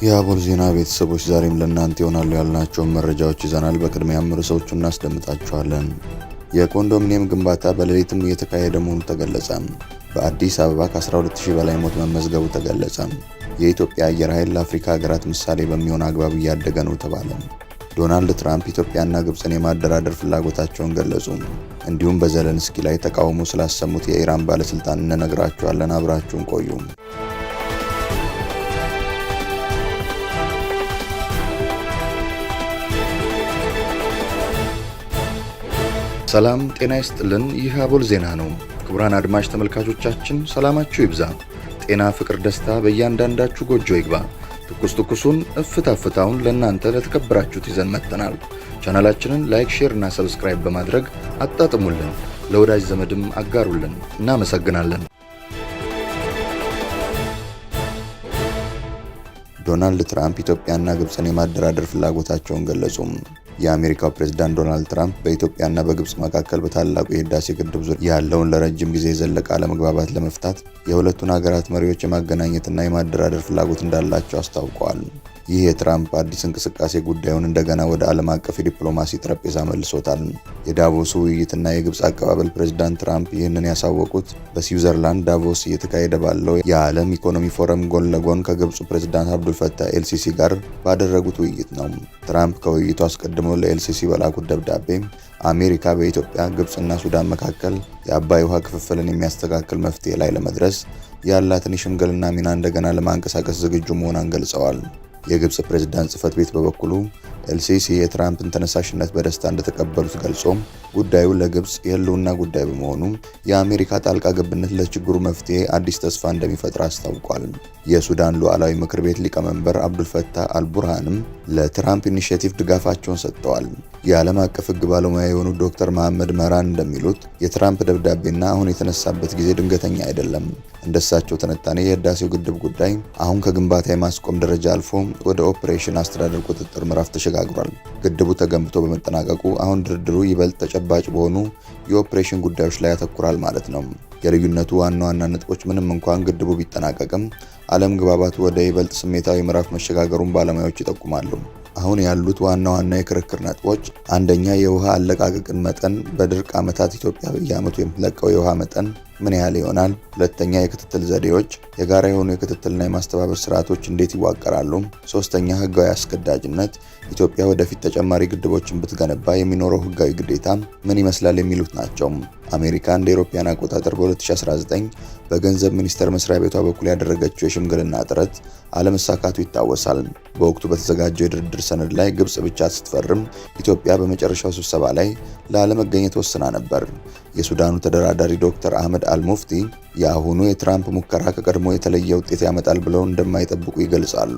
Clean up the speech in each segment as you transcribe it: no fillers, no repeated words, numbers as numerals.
የአቦል ዜና ቤተሰቦች ዛሬም ለእናንተ ይሆናሉ ያልናቸው መረጃዎች ይዘናል። በቅድሚያም ርዕሶቹን እናስደምጣቸዋለን። የኮንዶሚኒየም ግንባታ በሌሊትም እየተካሄደ መሆኑ ተገለጸ። በአዲስ አበባ ከ12000 በላይ ሞት መመዝገቡ ተገለጸ። የኢትዮጵያ አየር ኃይል ለአፍሪካ ሀገራት ምሳሌ በሚሆን አግባብ እያደገ ነው ተባለ። ዶናልድ ትራምፕ ኢትዮጵያና ግብፅን የማደራደር ፍላጎታቸውን ገለጹ። እንዲሁም በዘለንስኪ ላይ ተቃውሞ ስላሰሙት የኢራን ባለስልጣን እንነግራችኋለን። አብራችሁን ቆዩ። ሰላም ጤና ይስጥልን። ይህ አቦል ዜና ነው። ክቡራን አድማጭ ተመልካቾቻችን ሰላማችሁ ይብዛ፣ ጤና፣ ፍቅር፣ ደስታ በእያንዳንዳችሁ ጎጆ ይግባ። ትኩሱን እፍታውን ለእናንተ ለተከበራችሁት ይዘን መጥተናል። ቻናላችንን ላይክ፣ ሼር እና ሰብስክራይብ በማድረግ አጣጥሙልን፣ ለወዳጅ ዘመድም አጋሩልን። እናመሰግናለን። ዶናልድ ትራምፕ ኢትዮጵያና ግብፅን የማደራደር ፍላጎታቸውን ገለጹ። የአሜሪካው ፕሬዝዳንት ዶናልድ ትራምፕ በኢትዮጵያና በግብፅ መካከል በታላቁ የህዳሴ ግድብ ዙሪያ ያለውን ለረጅም ጊዜ የዘለቀ አለመግባባት ለመፍታት የሁለቱን ሀገራት መሪዎች የማገናኘትና የማደራደር ፍላጎት እንዳላቸው አስታውቀዋል። ይህ የትራምፕ አዲስ እንቅስቃሴ ጉዳዩን እንደገና ወደ ዓለም አቀፍ የዲፕሎማሲ ጠረጴዛ መልሶታል። የዳቮሱ ውይይትና የግብፅ አቀባበል ፕሬዝዳንት ትራምፕ ይህንን ያሳወቁት በስዊዘርላንድ ዳቮስ እየተካሄደ ባለው የዓለም ኢኮኖሚ ፎረም ጎን ለጎን ከግብፁ ፕሬዝዳንት አብዱልፈታህ ኤልሲሲ ጋር ባደረጉት ውይይት ነው። ትራምፕ ከውይይቱ አስቀድመው ለኤልሲሲ በላኩት ደብዳቤ አሜሪካ በኢትዮጵያ ግብፅና ሱዳን መካከል የአባይ ውሃ ክፍፍልን የሚያስተካክል መፍትሄ ላይ ለመድረስ ያላትን የሽምግልና ሚና እንደገና ለማንቀሳቀስ ዝግጁ መሆኗን ገልጸዋል። የግብፅ ፕሬዝዳንት ጽህፈት ቤት በበኩሉ ኤልሲሲ የትራምፕን ተነሳሽነት በደስታ እንደተቀበሉት ገልጾ ጉዳዩ ለግብፅ የህልውና ጉዳይ በመሆኑ የአሜሪካ ጣልቃ ገብነት ለችግሩ መፍትሄ አዲስ ተስፋ እንደሚፈጥር አስታውቋል። የሱዳን ሉዓላዊ ምክር ቤት ሊቀመንበር አብዱልፈታህ አልቡርሃንም ለትራምፕ ኢኒሼቲቭ ድጋፋቸውን ሰጥተዋል። የዓለም አቀፍ ህግ ባለሙያ የሆኑት ዶክተር መሐመድ መራን እንደሚሉት የትራምፕ ደብዳቤና አሁን የተነሳበት ጊዜ ድንገተኛ አይደለም። እንደሳቸው ትንታኔ የህዳሴው ግድብ ጉዳይ አሁን ከግንባታ የማስቆም ደረጃ አልፎ ወደ ኦፕሬሽን አስተዳደር ቁጥጥር ምዕራፍ ተሸጋግሯል። ግድቡ ተገንብቶ በመጠናቀቁ አሁን ድርድሩ ይበልጥ ተጨባጭ በሆኑ የኦፕሬሽን ጉዳዮች ላይ ያተኩራል ማለት ነው። የልዩነቱ ዋና ነጥቦች ምንም እንኳን ግድቡ ቢጠናቀቅም አለመግባባቱ ወደ ይበልጥ ስሜታዊ ምዕራፍ መሸጋገሩን ባለሙያዎች ይጠቁማሉ። አሁን ያሉት ዋና የክርክር ነጥቦች አንደኛ የውሃ አለቃቀቅን መጠን፣ በድርቅ ዓመታት ኢትዮጵያ በየዓመቱ የምትለቀው የውሃ መጠን ምን ያህል ይሆናል? ሁለተኛ የክትትል ዘዴዎች፣ የጋራ የሆኑ የክትትልና የማስተባበር ስርዓቶች እንዴት ይዋቀራሉ? ሶስተኛ ህጋዊ አስገዳጅነት፣ ኢትዮጵያ ወደፊት ተጨማሪ ግድቦችን ብትገነባ የሚኖረው ህጋዊ ግዴታ ምን ይመስላል? የሚሉት ናቸው። አሜሪካ እንደ አውሮፓውያን አቆጣጠር በ2019 በገንዘብ ሚኒስቴር መስሪያ ቤቷ በኩል ያደረገችው የሽምግልና ጥረት አለመሳካቱ ይታወሳል። በወቅቱ በተዘጋጀው የድርድር ሰነድ ላይ ግብፅ ብቻ ስትፈርም ኢትዮጵያ በመጨረሻው ስብሰባ ላይ ላለመገኘት ወስና ነበር። የሱዳኑ ተደራዳሪ ዶክተር አህመድ አልሙፍቲ የአሁኑ የትራምፕ ሙከራ ከቀድሞ የተለየ ውጤት ያመጣል ብለው እንደማይጠብቁ ይገልጻሉ።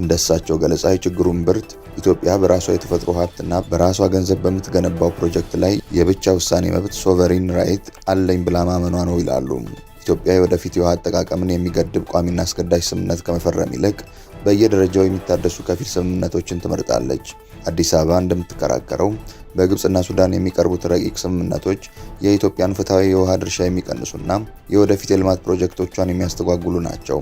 እንደሳቸው ገለጻ የችግሩን ብርት ኢትዮጵያ በራሷ የተፈጥሮ ሀብትና በራሷ ገንዘብ በምትገነባው ፕሮጀክት ላይ የብቻ ውሳኔ መብት ሶቨሪን ራይት አለኝ ብላ ማመኗ ነው ይላሉ። ኢትዮጵያ የወደፊት የውሃ አጠቃቀምን የሚገድብ ቋሚና አስገዳጅ ስምምነት ከመፈረም ይልቅ በየደረጃው የሚታደሱ ከፊል ስምምነቶችን ትመርጣለች። አዲስ አበባ እንደምትከራከረው በግብፅና ሱዳን የሚቀርቡት ረቂቅ ስምምነቶች የኢትዮጵያን ፍትሐዊ የውሃ ድርሻ የሚቀንሱና የወደፊት የልማት ፕሮጀክቶቿን የሚያስተጓጉሉ ናቸው።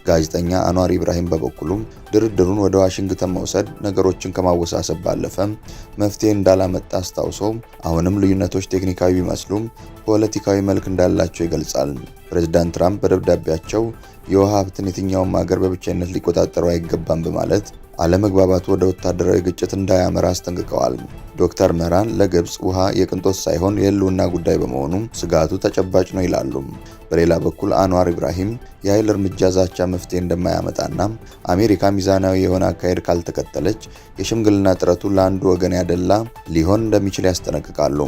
ጋዜጠኛ አንዋር ኢብራሂም በበኩሉ ድርድሩን ወደ ዋሽንግተን መውሰድ ነገሮችን ከማወሳሰብ ባለፈ መፍትሄ እንዳላመጣ አስታውሰው አሁንም ልዩነቶች ቴክኒካዊ ቢመስሉም ፖለቲካዊ መልክ እንዳላቸው ይገልጻል። ፕሬዝዳንት ትራምፕ በደብዳቤያቸው የውሃ ሀብትን የትኛውም ሀገር በብቸኝነት ሊቆጣጠረው አይገባም በማለት አለመግባባቱ ወደ ወታደራዊ ግጭት እንዳያመራ አስጠንቅቀዋል። ዶክተር መራን ለግብፅ ውሃ የቅንጦት ሳይሆን የህልውና ጉዳይ በመሆኑ ስጋቱ ተጨባጭ ነው ይላሉ። በሌላ በኩል አንዋር ኢብራሂም የኃይል እርምጃ ዛቻ መፍትሄ እንደማያመጣና አሜሪካ ሚዛናዊ የሆነ አካሄድ ካልተከተለች የሽምግልና ጥረቱ ለአንዱ ወገን ያደላ ሊሆን እንደሚችል ያስጠነቅቃሉ።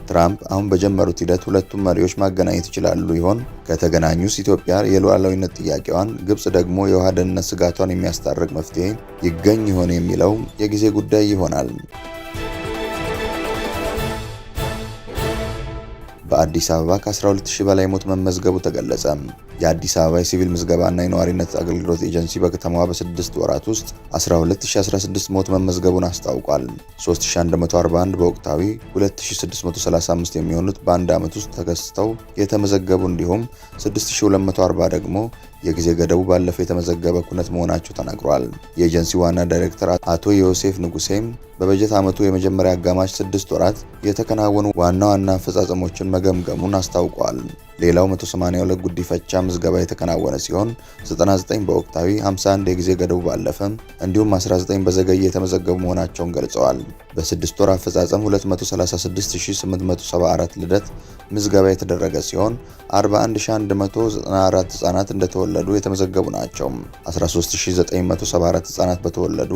ትራምፕ አሁን በጀመሩት ሂደት ሁለቱም መሪዎች ማገናኘት ይችላሉ ይሆን? ከተገናኙስ ኢትዮጵያ የሉዓላዊነት ጥያቄዋን፣ ግብፅ ደግሞ የውሃ ደህንነት ስጋቷን የሚያስታርቅ መፍትሄ ይገኝ ይሆን የሚለው የጊዜ ጉዳይ ይሆናል። በአዲስ አበባ ከ12000 በላይ ሞት መመዝገቡ ተገለጸ። የአዲስ አበባ የሲቪል ምዝገባና የነዋሪነት አገልግሎት ኤጀንሲ በከተማዋ በ6 ወራት ውስጥ 12016 ሞት መመዝገቡን አስታውቋል። 3141 በወቅታዊ 2635 የሚሆኑት በአንድ ዓመት ውስጥ ተከስተው የተመዘገቡ እንዲሁም 6240 ደግሞ የጊዜ ገደቡ ባለፈው የተመዘገበ ኩነት መሆናቸው ተናግሯል። የኤጀንሲ ዋና ዳይሬክተር አቶ ዮሴፍ ንጉሴም በበጀት ዓመቱ የመጀመሪያ አጋማሽ 6 ወራት የተከናወኑ ዋና አፈጻጸሞችን መገምገሙን አስታውቋል። ሌላው 182 ጉዲፈቻ ምዝገባ የተከናወነ ሲሆን 99 በወቅታዊ 51 የጊዜ ገደቡ ባለፈ እንዲሁም 19 በዘገየ የተመዘገቡ መሆናቸውን ገልጸዋል። በ6 ወር አፈጻጸም 236874 ልደት ምዝገባ የተደረገ ሲሆን 41194 ህጻናት እንደተወለዱ የተመዘገቡ ናቸው። 13974 ህጻናት በተወለዱ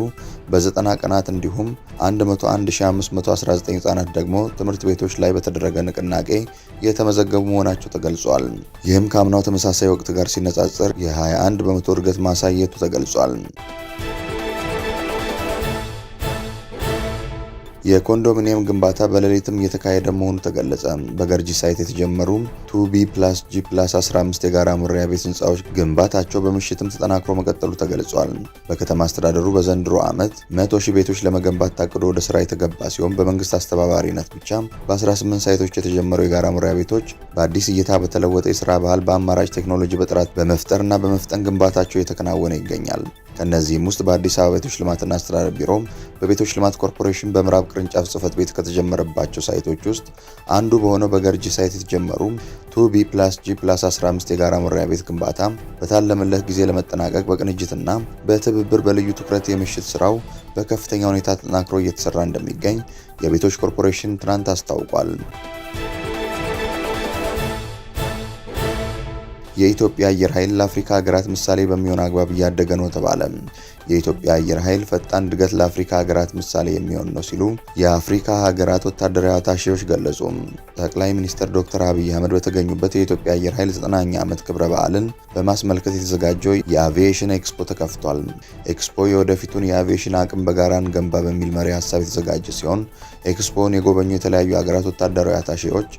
በ90 ቀናት እንዲሁም 101519 ህጻናት ደግሞ ትምህርት ቤቶች ላይ በተደረገ ንቅናቄ የተመዘገቡ መሆናቸው ተገልጿል። ይህም ከአምናው ተመሳሳይ ወቅት ጋር ሲነጻጸር የ21 በመቶ እድገት ማሳየቱ ተገልጿል። የኮንዶሚኒየም ግንባታ በሌሊትም እየተካሄደ መሆኑ ተገለጸ። በገርጂ ሳይት የተጀመሩ 2B+G+15 የጋራ መኖሪያ ቤት ህንፃዎች ግንባታቸው በምሽትም ተጠናክሮ መቀጠሉ ተገልጿል። በከተማ አስተዳደሩ በዘንድሮ ዓመት 100,000 ቤቶች ለመገንባት ታቅዶ ወደ ስራ የተገባ ሲሆን በመንግስት አስተባባሪነት ብቻ በ18 ሳይቶች የተጀመሩ የጋራ መኖሪያ ቤቶች በአዲስ እይታ በተለወጠ የስራ ባህል በአማራጭ ቴክኖሎጂ በጥራት በመፍጠርና በመፍጠን ግንባታቸው እየተከናወነ ይገኛል። ከነዚህም ውስጥ በአዲስ አበባ ቤቶች ልማትና አስተዳደር ቢሮ በቤቶች ልማት ኮርፖሬሽን በምዕራብ ቅርንጫፍ ጽህፈት ቤት ከተጀመረባቸው ሳይቶች ውስጥ አንዱ በሆነው በገርጂ ሳይት የተጀመሩ 2B+G+15 የጋራ መኖሪያ ቤት ግንባታ በታለመለት ጊዜ ለመጠናቀቅ በቅንጅትና በትብብር በልዩ ትኩረት የምሽት ስራው በከፍተኛ ሁኔታ ተጠናክሮ እየተሰራ እንደሚገኝ የቤቶች ኮርፖሬሽን ትናንት አስታውቋል። የኢትዮጵያ አየር ኃይል ለአፍሪካ ሀገራት ምሳሌ በሚሆን አግባብ እያደገ ነው ተባለ። የኢትዮጵያ አየር ኃይል ፈጣን እድገት ለአፍሪካ ሀገራት ምሳሌ የሚሆን ነው ሲሉ የአፍሪካ ሀገራት ወታደራዊ አታሼዎች ገለጹ። ጠቅላይ ሚኒስትር ዶክተር አብይ አህመድ በተገኙበት የኢትዮጵያ አየር ኃይል 90ኛ ዓመት ክብረ በዓልን በማስመልከት የተዘጋጀው የአቪዬሽን ኤክስፖ ተከፍቷል። ኤክስፖ የወደፊቱን የአቪዬሽን አቅም በጋራ እንገንባ በሚል መሪ ሀሳብ የተዘጋጀ ሲሆን ኤክስፖን የጎበኙ የተለያዩ ሀገራት ወታደራዊ አታሼዎች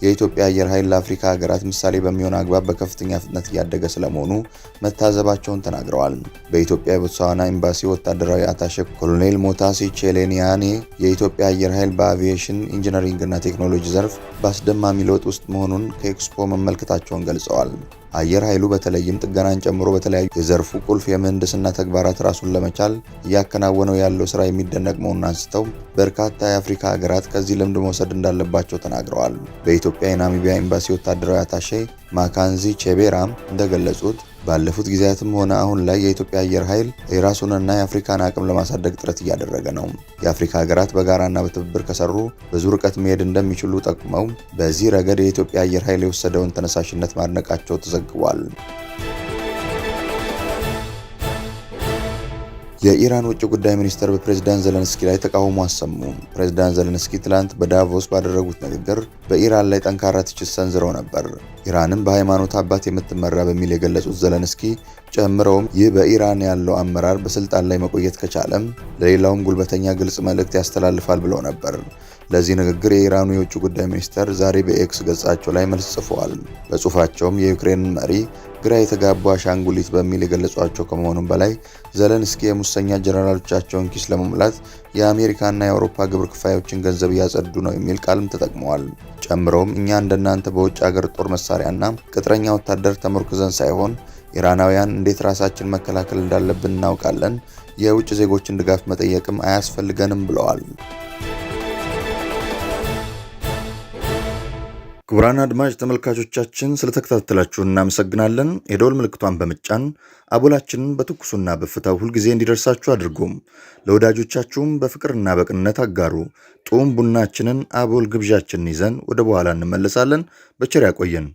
የኢትዮጵያ አየር ኃይል ለአፍሪካ ሀገራት ምሳሌ በሚሆን አግባብ በከፍተኛ ፍጥነት እያደገ ስለመሆኑ መታዘባቸውን ተናግረዋል። በኢትዮጵያ የቦትስዋና ኤምባሲ ወታደራዊ አታሼ ኮሎኔል ሞታሲ ቼሌኒያኔ የኢትዮጵያ አየር ኃይል በአቪዬሽን ኢንጂነሪንግና ቴክኖሎጂ ዘርፍ በአስደማሚ ለውጥ ውስጥ መሆኑን ከኤክስፖ መመልከታቸውን ገልጸዋል። አየር ኃይሉ በተለይም ጥገናን ጨምሮ በተለያዩ የዘርፉ ቁልፍ የምህንድስና ተግባራት ራሱን ለመቻል እያከናወነው ያለው ስራ የሚደነቅ መሆኑን አንስተው በርካታ የአፍሪካ ሀገራት ከዚህ ልምድ መውሰድ እንዳለባቸው ተናግረዋል። በኢትዮጵያ የናሚቢያ ኤምባሲ ወታደራዊ አታሼ ማካንዚ ቼቤራም እንደገለጹት ባለፉት ጊዜያትም ሆነ አሁን ላይ የኢትዮጵያ አየር ኃይል የራሱንና የአፍሪካን አቅም ለማሳደግ ጥረት እያደረገ ነው። የአፍሪካ ሀገራት በጋራና በትብብር ከሰሩ ብዙ ርቀት መሄድ እንደሚችሉ ጠቁመው በዚህ ረገድ የኢትዮጵያ አየር ኃይል የወሰደውን ተነሳሽነት ማድነቃቸው ተዘግቧል። የኢራን ውጭ ጉዳይ ሚኒስትር በፕሬዝዳንት ዘለንስኪ ላይ ተቃውሞ አሰሙ። ፕሬዝዳንት ዘለንስኪ ትላንት በዳቮስ ባደረጉት ንግግር በኢራን ላይ ጠንካራ ትችት ሰንዝረው ነበር። ኢራንም በሃይማኖት አባት የምትመራ በሚል የገለጹት ዘለንስኪ ጨምረውም ይህ በኢራን ያለው አመራር በስልጣን ላይ መቆየት ከቻለም ለሌላውም ጉልበተኛ ግልጽ መልእክት ያስተላልፋል ብለው ነበር። ለዚህ ንግግር የኢራኑ የውጭ ጉዳይ ሚኒስተር ዛሬ በኤክስ ገጻቸው ላይ መልስ ጽፈዋል። በጽሁፋቸውም የዩክሬንን መሪ ግራ የተጋቡ አሻንጉሊት በሚል የገለጿቸው ከመሆኑም በላይ ዘለንስኪ የሙሰኛ ጀነራሎቻቸውን ኪስ ለመሙላት የአሜሪካና የአውሮፓ ግብር ክፋዮችን ገንዘብ እያጸዱ ነው የሚል ቃልም ተጠቅመዋል። ጨምረውም እኛ እንደናንተ በውጭ ሀገር ጦር መሳሪያና ቅጥረኛ ወታደር ተመርኩዘን ሳይሆን ኢራናውያን እንዴት ራሳችን መከላከል እንዳለብን እናውቃለን፣ የውጭ ዜጎችን ድጋፍ መጠየቅም አያስፈልገንም ብለዋል። ክቡራን አድማጭ ተመልካቾቻችን ስለተከታተላችሁ እናመሰግናለን። የደወል ምልክቷን በመጫን አቦላችንን በትኩሱና በፍታው ሁልጊዜ እንዲደርሳችሁ አድርጉም። ለወዳጆቻችሁም በፍቅርና በቅንነት አጋሩ። ጡም ቡናችንን አቦል ግብዣችንን ይዘን ወደ በኋላ እንመለሳለን። በቸር ያቆየን።